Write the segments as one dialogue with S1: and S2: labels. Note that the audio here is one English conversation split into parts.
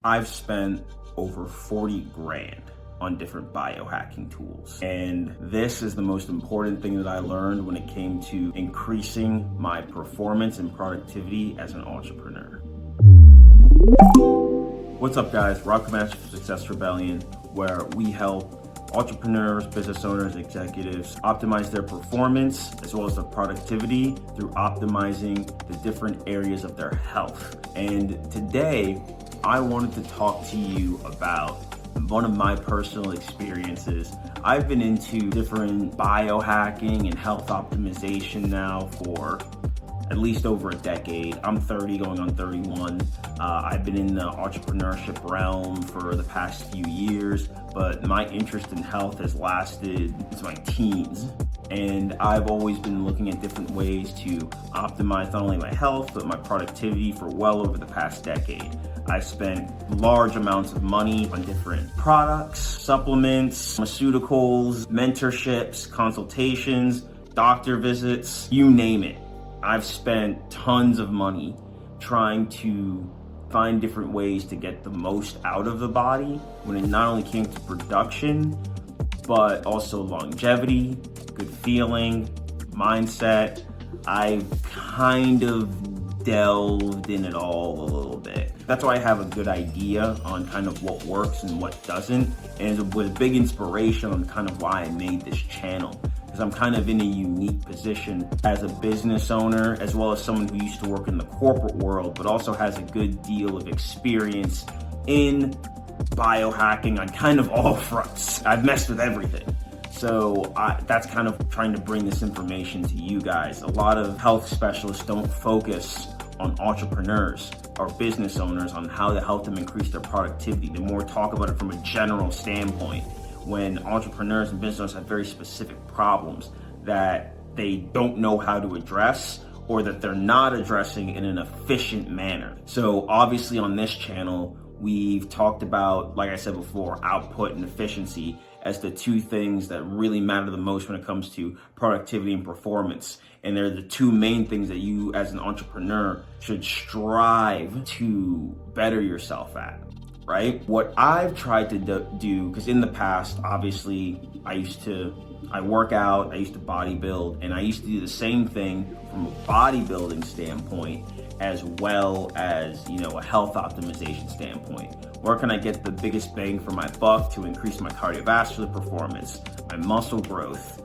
S1: I've spent over 40 grand on different biohacking tools. And this is the most important thing that I learned when it came to increasing my performance and productivity as an entrepreneur. What's up, guys? Rock Master for Success Rebellion, where we help entrepreneurs, business owners, executives optimize their performance as well as their productivity through optimizing the different areas of their health. And today, I wanted to talk to you about one of my personal experiences. I've been into different biohacking and health optimization now for at least over a decade. I'm 30 going on 31. I've been in the entrepreneurship realm for the past few years, but my interest in health has lasted since my teens. And I've always been looking at different ways to optimize not only my health, but my productivity for well over the past decade. I've spent large amounts of money on different products, supplements, pharmaceuticals, mentorships, consultations, doctor visits, you name it. I've spent tons of money trying to find different ways to get the most out of the body when it not only came to production, but also longevity, good feeling, mindset. I've kind of delved in it all a little bit. That's why I have a good idea on kind of what works and what doesn't. And it was a big inspiration on kind of why I made this channel. Because I'm kind of in a unique position as a business owner, as well as someone who used to work in the corporate world, but also has a good deal of experience in biohacking on kind of all fronts. I've messed with everything. So that's kind of trying to bring this information to you guys. A lot of health specialists don't focus on entrepreneurs or business owners on how to help them increase their productivity. They more talk about it from a general standpoint, when entrepreneurs and business owners have very specific problems that they don't know how to address, or that they're not addressing in an efficient manner. So obviously on this channel, we've talked about, like I said before, output and efficiency as the two things that really matter the most when it comes to productivity and performance. And they're the two main things that you as an entrepreneur should strive to better yourself at. Right? What I've tried to do, because in the past, obviously, I work out, I used to bodybuild, and I used to do the same thing from a bodybuilding standpoint as well as, a health optimization standpoint. Where can I get the biggest bang for my buck to increase my cardiovascular performance, my muscle growth,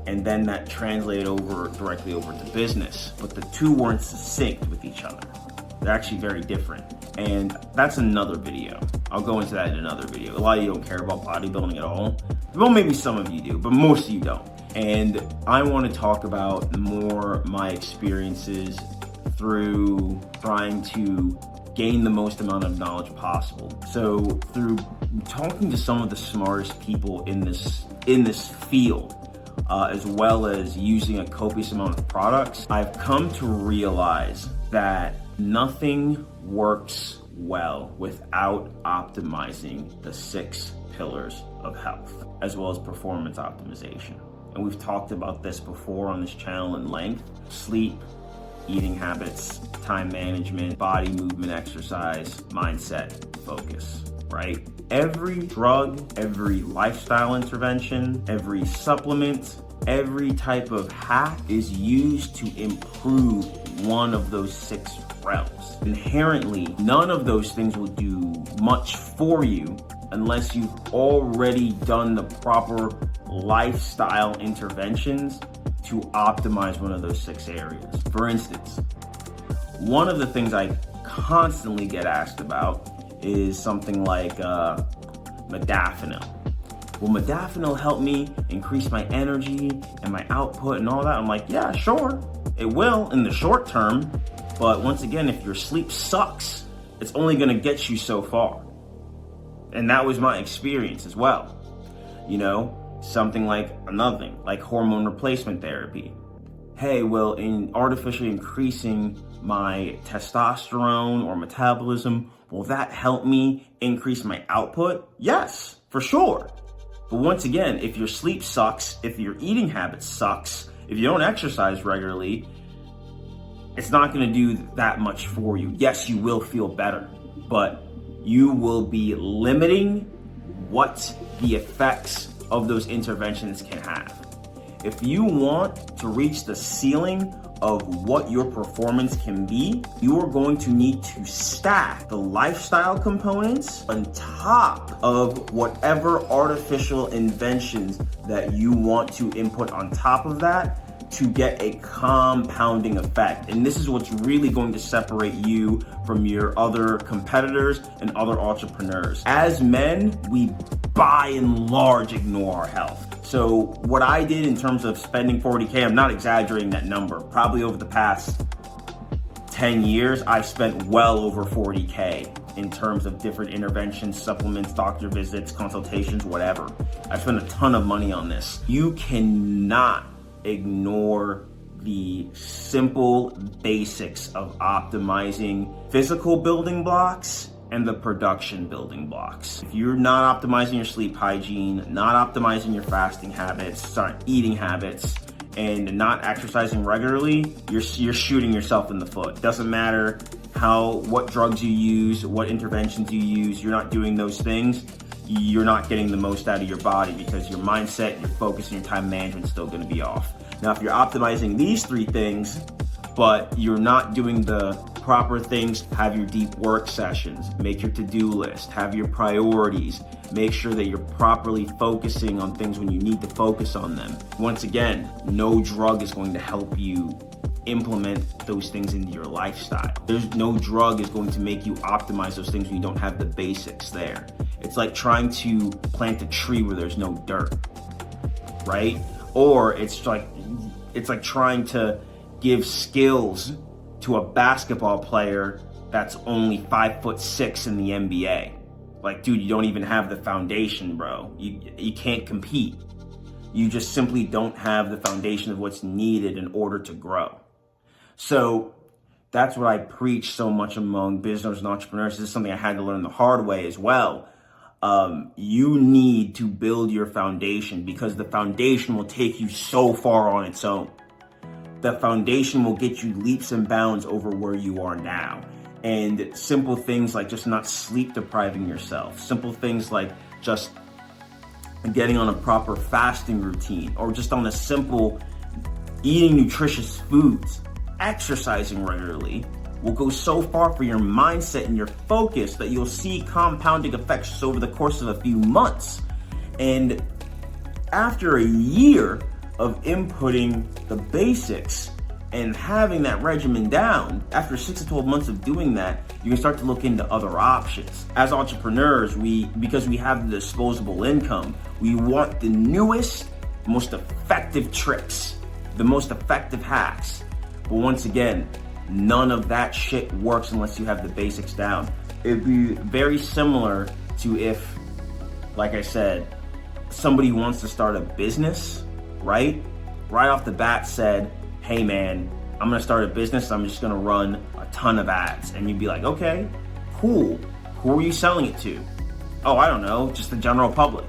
S1: and then that translated directly over to business. But the two weren't synced with each other. They're actually very different. And that's another video. I'll go into that in another video. A lot of you don't care about bodybuilding at all. Well, maybe some of you do, but most of you don't. And I want to talk about more my experiences through trying to gain the most amount of knowledge possible. So through talking to some of the smartest people in this field, as well as using a copious amount of products, I've come to realize that nothing works well without optimizing the 6 pillars of health, as well as performance optimization. And we've talked about this before on this channel in length: sleep, eating habits, time management, body movement, exercise, mindset, focus, right? Every drug, every lifestyle intervention, every supplement, every type of hack is used to improve one of those 6 realms. Inherently, none of those things will do much for you unless you've already done the proper lifestyle interventions to optimize one of those 6 areas. For instance, one of the things I constantly get asked about is something like modafinil. Will modafinil help me increase my energy and my output and all that? I'm like, yeah, sure. It will in the short term. But once again, if your sleep sucks, it's only going to get you so far. And that was my experience as well. Something like another thing, like hormone replacement therapy. Hey, well, in artificially increasing my testosterone or metabolism, will that help me increase my output? Yes, for sure. But once again, if your sleep sucks, if your eating habit sucks, if you don't exercise regularly, it's not going to do that much for you. Yes, you will feel better, but you will be limiting what the effects of those interventions can have. If you want to reach the ceiling of what your performance can be, you are going to need to stack the lifestyle components on top of whatever artificial inventions that you want to input on top of that to get a compounding effect. And this is what's really going to separate you from your other competitors and other entrepreneurs. As men, we by and large ignore our health. So what I did in terms of spending 40K, I'm not exaggerating that number. Probably over the past 10 years, I've spent well over 40K in terms of different interventions, supplements, doctor visits, consultations, whatever. I've spent a ton of money on this. You cannot ignore the simple basics of optimizing physical building blocks and the production building blocks. If you're not optimizing your sleep hygiene, not optimizing your fasting habits, eating habits, and not exercising regularly, you're shooting yourself in the foot. Doesn't matter what drugs you use, what interventions you use, you're not doing those things, you're not getting the most out of your body because your mindset, your focus, and your time management is still gonna be off. Now, if you're optimizing these three things, but you're not doing the proper things, have your deep work sessions, make your to-do list, have your priorities, make sure that you're properly focusing on things when you need to focus on them. Once again, no drug is going to help you implement those things into your lifestyle. There's no drug is going to make you optimize those things when you don't have the basics there. It's like trying to plant a tree where there's no dirt, right? Or it's like trying to give skills to a basketball player that's only 5'6" in the NBA. Like, dude, you don't even have the foundation, bro. You can't compete. You just simply don't have the foundation of what's needed in order to grow. So that's what I preach so much among business and entrepreneurs. This is something I had to learn the hard way as well. You need to build your foundation because the foundation will take you so far on its own. The foundation will get you leaps and bounds over where you are now. And simple things like just not sleep depriving yourself, simple things like just getting on a proper fasting routine, or just on a simple eating nutritious foods, exercising regularly will go so far for your mindset and your focus that you'll see compounding effects over the course of a few months. And after a year of inputting the basics and having that regimen down, after 6 to 12 months of doing that, you can start to look into other options. As entrepreneurs, because we have the disposable income, we want the newest, most effective tricks, the most effective hacks. But once again, none of that shit works unless you have the basics down. It'd be very similar to if, like I said, somebody wants to start a business, right off the bat said, hey man, I'm gonna start a business, I'm just gonna run a ton of ads. And you'd be like, okay, cool. Who are you selling it to? Oh, I don't know, just the general public.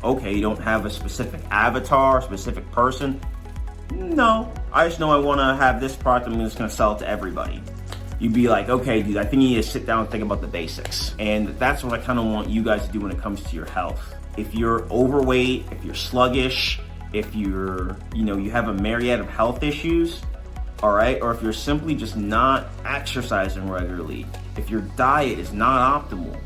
S1: Okay, you don't have a specific avatar, specific person? No, I just know I wanna have this product, I'm just gonna sell it to everybody. You'd be like, okay, dude, I think you need to sit down and think about the basics. And that's what I kind of want you guys to do when it comes to your health. If you're overweight, if you're sluggish, if you're, you have a myriad of health issues, all right, or if you're simply just not exercising regularly, if your diet is not optimal,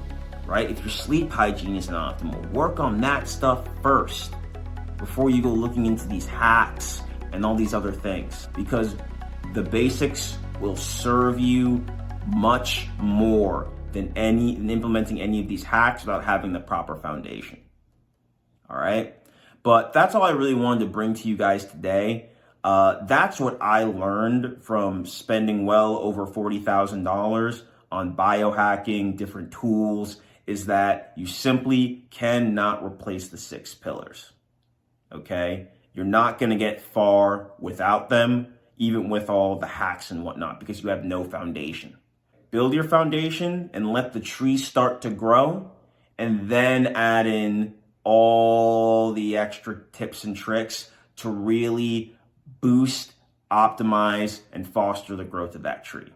S1: right, if your sleep hygiene is not optimal, work on that stuff first before you go looking into these hacks and all these other things, because the basics will serve you much more than implementing any of these hacks without having the proper foundation. All right. But that's all I really wanted to bring to you guys today. That's what I learned from spending well over $40,000 on biohacking, different tools, is that you simply cannot replace the 6 pillars. Okay. You're not going to get far without them, even with all the hacks and whatnot, because you have no foundation. Build your foundation and let the tree start to grow, and then add in all the extra tips and tricks to really boost, optimize, and foster the growth of that tree.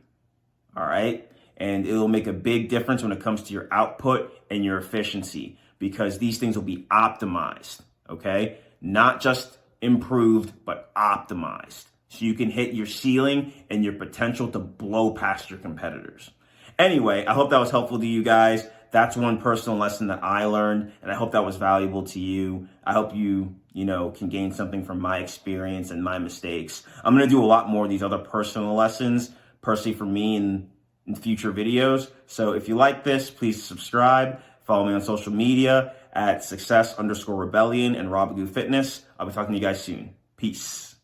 S1: All right. And it'll make a big difference when it comes to your output and your efficiency, because these things will be optimized, okay? Not just improved, but optimized. So you can hit your ceiling and your potential to blow past your competitors. Anyway, I hope that was helpful to you guys. That's one personal lesson that I learned, and I hope that was valuable to you. I hope you can gain something from my experience and my mistakes. I'm going to do a lot more of these other personal lessons, personally for me in future videos. So if you like this, please subscribe. Follow me on social media at success_rebellion and Rob Fitness. I'll be talking to you guys soon. Peace.